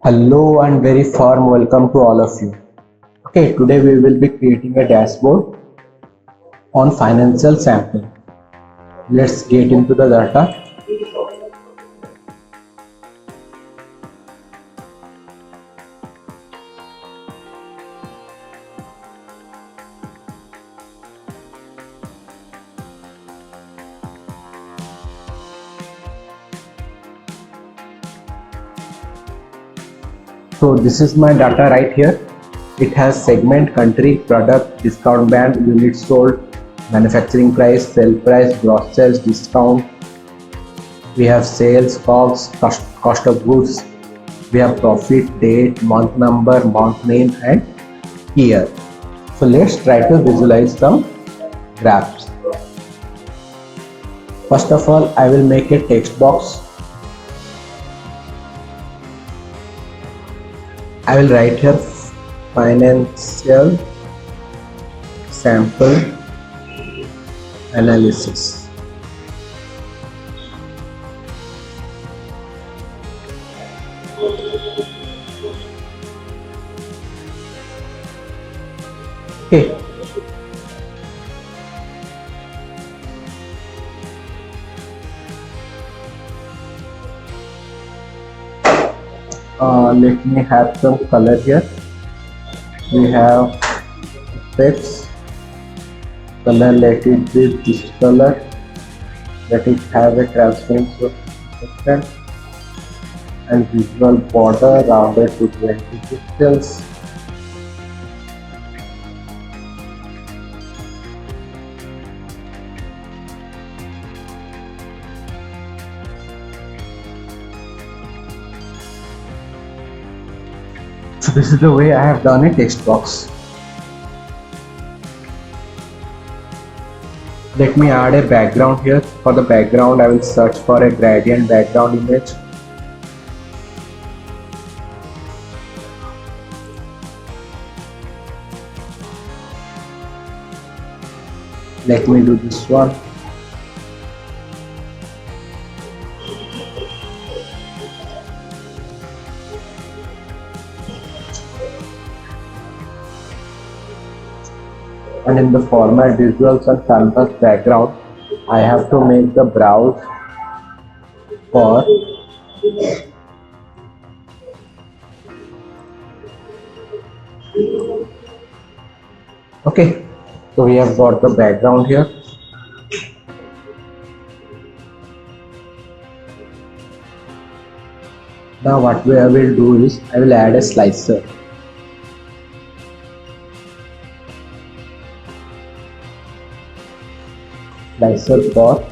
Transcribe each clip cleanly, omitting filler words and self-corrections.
Hello and very warm welcome to all of you. Okay, today we will be creating a dashboard on financial sampling. Let's get into the data. So this is my data right here. It has segment, country, product, discount band, units sold, manufacturing price, sell price, gross sales, discount. We have sales, costs, cost of goods. We have profit, date, month number, month name and year. So let's try to visualize some graphs. First of all, I will make a text box. I will write here financial sample analysis. Okay. Let me have some color here. We have text color, let it be this color, let it have a transparency effect and visual border rounded to 20 pixels. So this is the way I have done a text box. Let me add a background here. For the background, I will search for a gradient background image. Let me do this one. And in the format visuals and canvas background, I have to make the browse for okay. So we have got the background here. Now what I will do is I will add a slicer. Slicer for,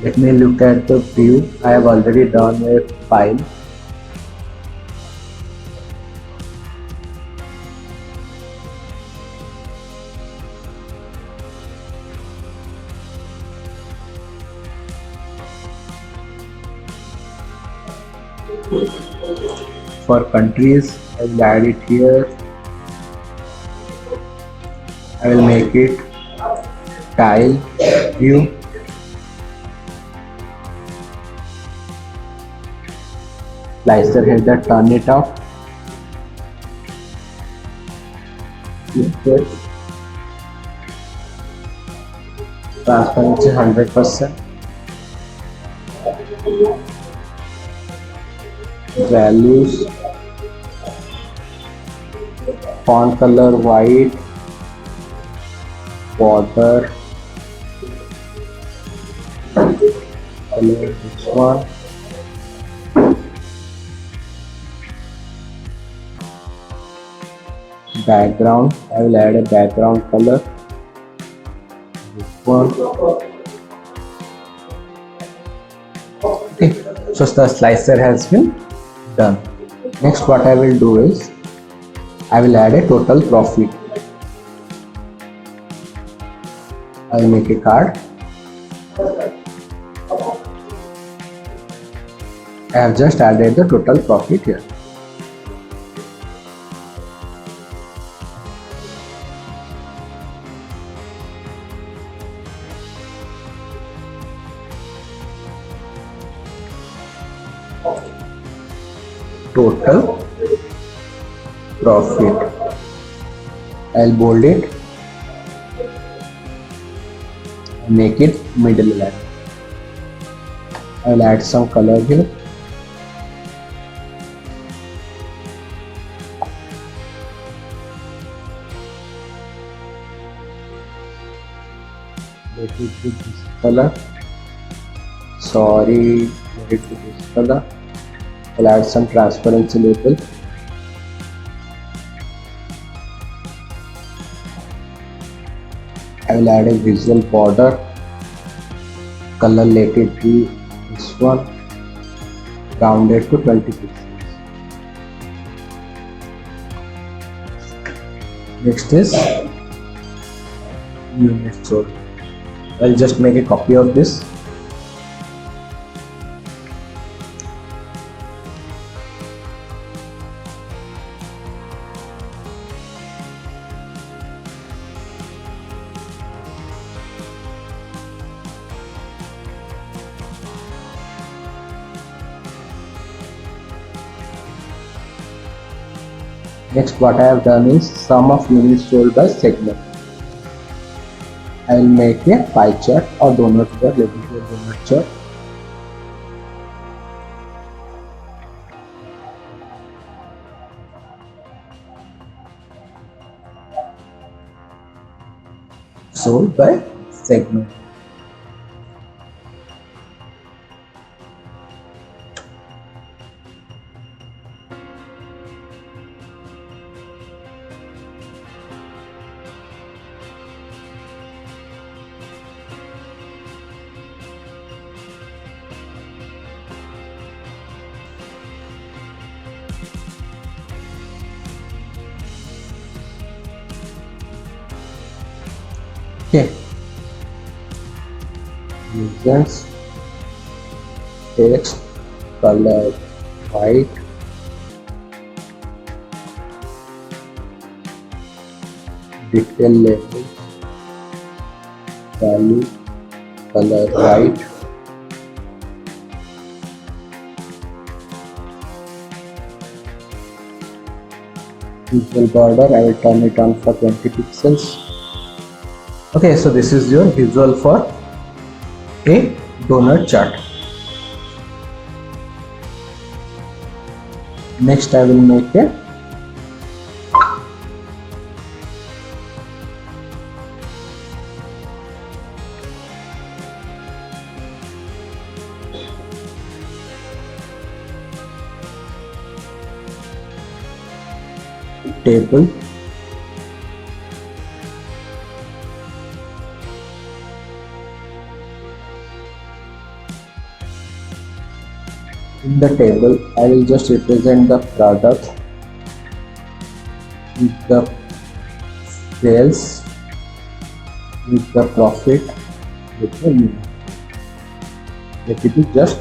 let me look at the view. I have already done a file. For countries, I will add it here. I will make it tile view. Slicer header, turn it off. Transparency 100%. Values, font color white, border color this one, background, I will add a background color this one. Okay, so the slicer has been done. Next what I will do is I will add a total profit. I will make a card. I have just added the total profit here. total profit. I'll bold it, make it middle line. I'll add some color here. Let it be this color. Sorry, let it be this color. I'll add some transparency label. I will add a visual border. Color, let it be this one, rounded to 20 pixels. Next is unit sold. I'll just make a copy of this. Next, what I have done is sum of units sold by segment. I will make a pie chart or donut chart. Let me do a donut chart. Sold by segment. Okay, reasons, text, color white, detail labels, value, color white, visual border. I will turn it on for 20 pixels. Okay, so this is your visual for a donut chart. Next, I will make a table. In the table, I will just represent the product with the sales, with the profit, with the unit. Let it be just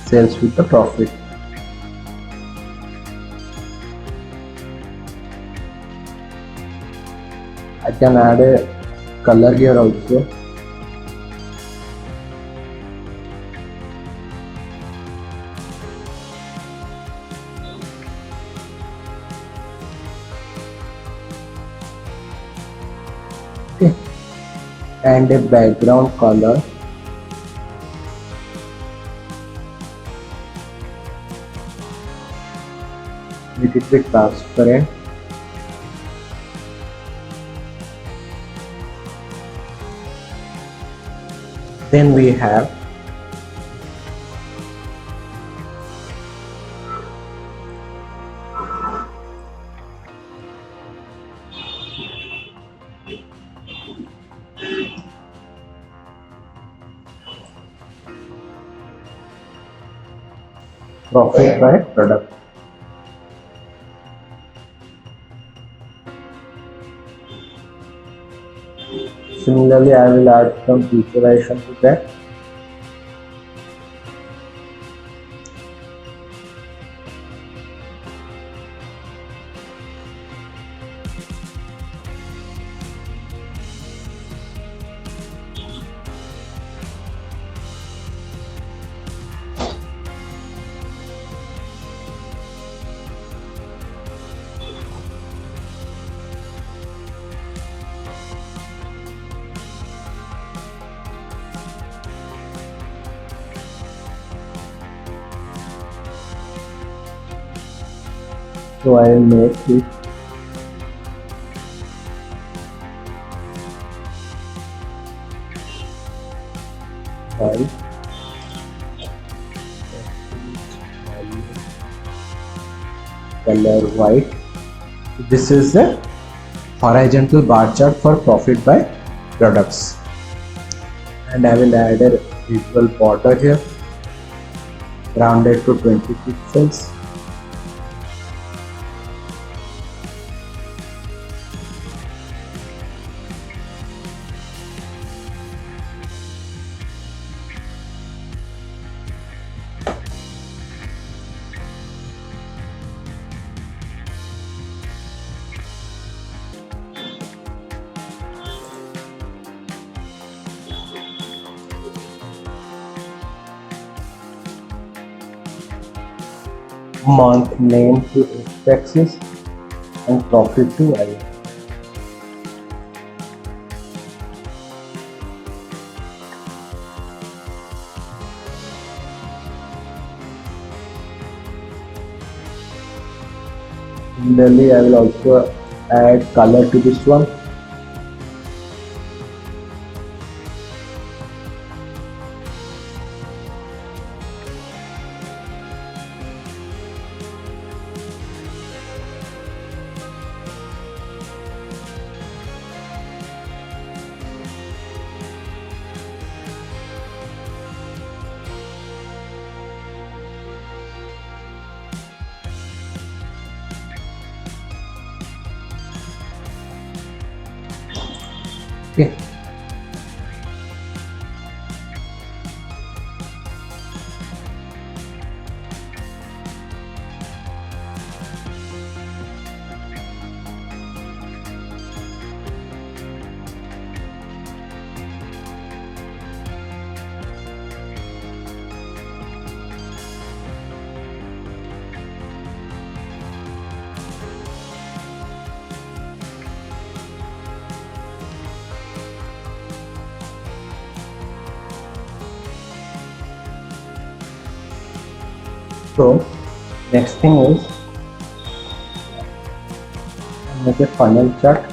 sales with the profit. I can add a color here also. Okay. And a background color. Let it be transparent. Then we have profit by product. Similarly, I will add some visualization to that. So I will make it white, color white. This is the horizontal bar chart for profit by products, and I will add a visual border here, rounded to 20 pixels. Month name to x-axis and profit to y. Similarly, I will also add color to this one. Okay. So next thing is make a funnel chart.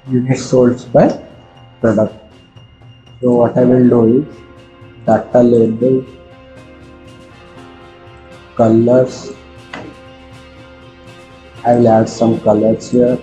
Units sold by product. So what I will do is data label, colors. I will add some colors here.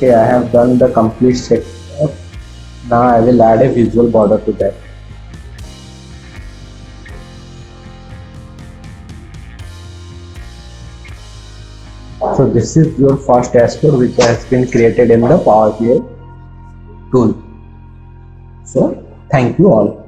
Okay, I have done the complete setup. Now I will add a visual border to that. So this is your first dashboard which has been created in the Power BI tool. So thank you all.